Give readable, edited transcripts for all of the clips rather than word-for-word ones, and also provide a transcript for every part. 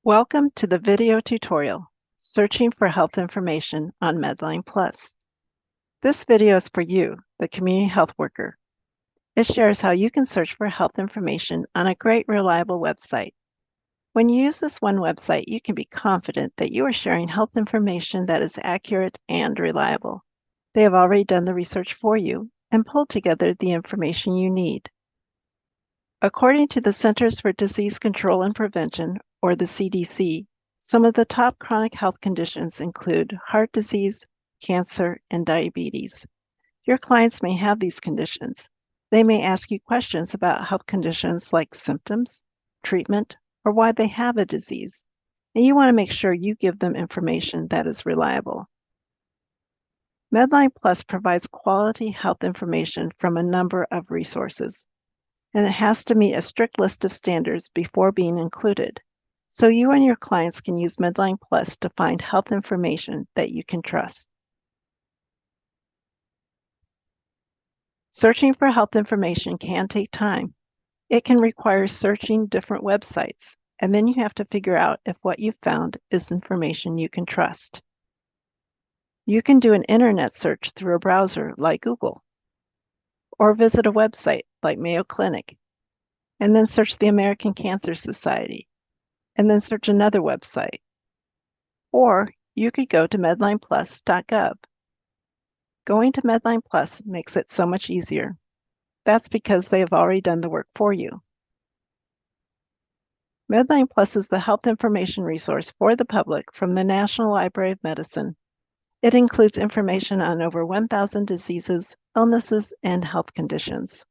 Welcome to the video tutorial, Searching for Health Information on MedlinePlus. This video is for you, the community health worker. It shares how you can search for health information on a great, reliable website. When you use this one website, you can be confident that you are sharing health information that is accurate and reliable. They have already done the research for you and pulled together the information you need. According to the Centers for Disease Control and Prevention, or the CDC, some of the top chronic health conditions include heart disease, cancer, and diabetes. Your clients may have these conditions. They may ask you questions about health conditions like symptoms, treatment, or why they have a disease, and you want to make sure you give them information that is reliable. MedlinePlus provides quality health information from a number of resources, and it has to meet a strict list of standards before being included. So you and your clients can use MedlinePlus to find health information that you can trust. Searching for health information can take time. It can require searching different websites, and then you have to figure out if what you've found is information you can trust. You can do an internet search through a browser like Google, or visit a website like Mayo Clinic, and then search the American Cancer Society, and then search another website. Or you could go to MedlinePlus.gov. Going to MedlinePlus makes it so much easier. That's because they have already done the work for you. MedlinePlus is the health information resource for the public from the National Library of Medicine. It includes information on over 1,000 diseases, illnesses, and health conditions.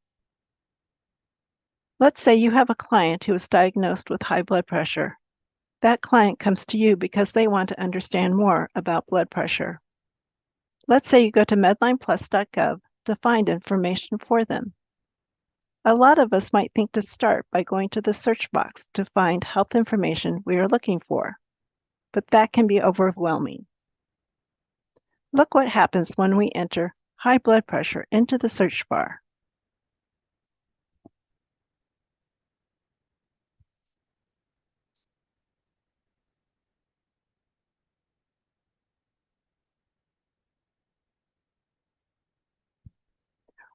Let's say you have a client who is diagnosed with high blood pressure. That client comes to you because they want to understand more about blood pressure. Let's say you go to MedlinePlus.gov to find information for them. A lot of us might think to start by going to the search box to find health information we are looking for, but that can be overwhelming. Look what happens when we enter high blood pressure into the search bar.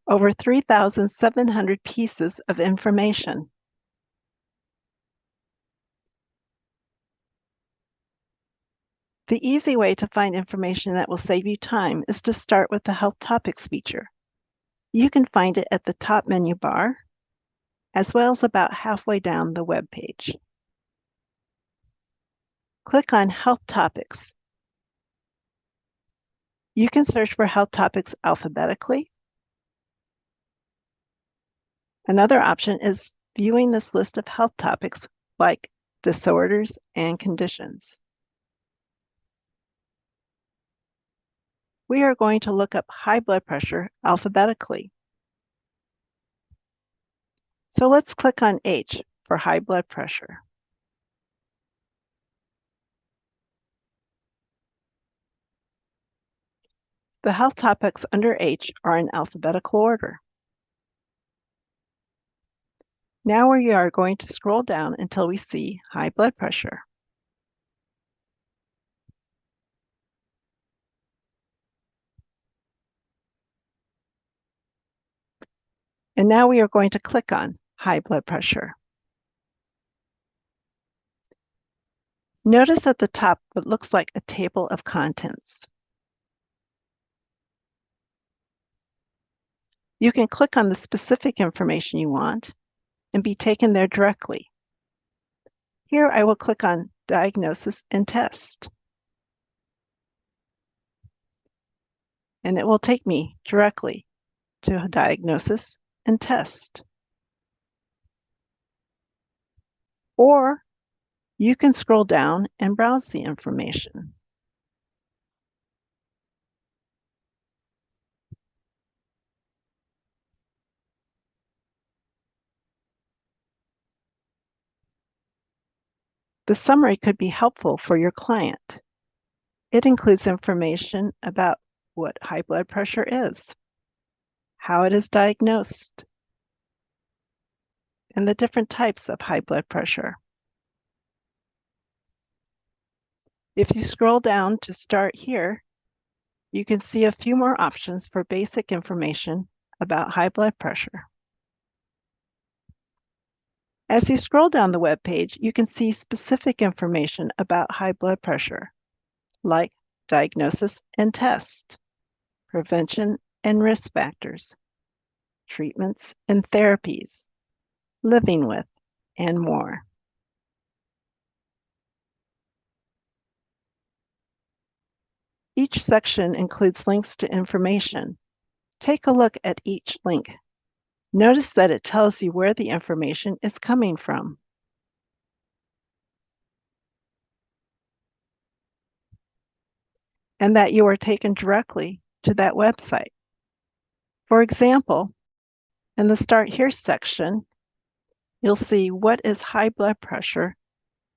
Over 3,700 pieces of information. The easy way to find information that will save you time is to start with the Health Topics feature. You can find it at the top menu bar, as well as about halfway down the web page. Click on Health Topics. You can search for health topics alphabetically. Another option is viewing this list of health topics like disorders and conditions. We are going to look up high blood pressure alphabetically. So let's click on H for high blood pressure. The health topics under H are in alphabetical order. Now we are going to scroll down until we see high blood pressure. And now we are going to click on high blood pressure. Notice at the top what looks like a table of contents. You can click on the specific information you want and be taken there directly. Here I will click on Diagnosis and Test. And it will take me directly to Diagnosis and Test. Or you can scroll down and browse the information. The summary could be helpful for your client. It includes information about what high blood pressure is, how it is diagnosed, and the different types of high blood pressure. If you scroll down to start here, you can see a few more options for basic information about high blood pressure. As you scroll down the web page, you can see specific information about high blood pressure, like diagnosis and test, prevention and risk factors, treatments and therapies, living with, and more. Each section includes links to information. Take a look at each link. Notice that it tells you where the information is coming from. And that you are taken directly to that website. For example, in the Start Here section, you'll see What is High Blood Pressure?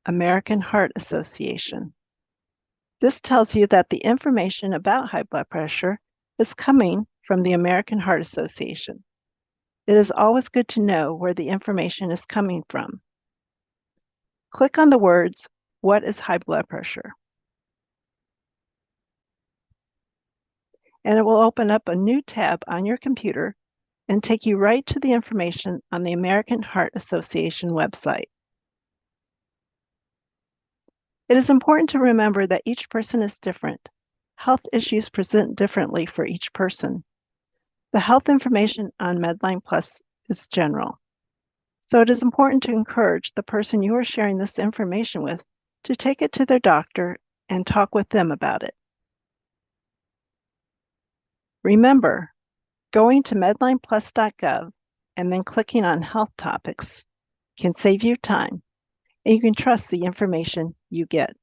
American Heart Association. This tells you that the information about high blood pressure is coming from the American Heart Association. It is always good to know where the information is coming from. Click on the words, What is high blood pressure? And it will open up a new tab on your computer and take you right to the information on the American Heart Association website. It is important to remember that each person is different. Health issues present differently for each person. The health information on MedlinePlus is general. So it is important to encourage the person you are sharing this information with to take it to their doctor and talk with them about it. Remember, going to medlineplus.gov and then clicking on Health Topics can save you time, and you can trust the information you get.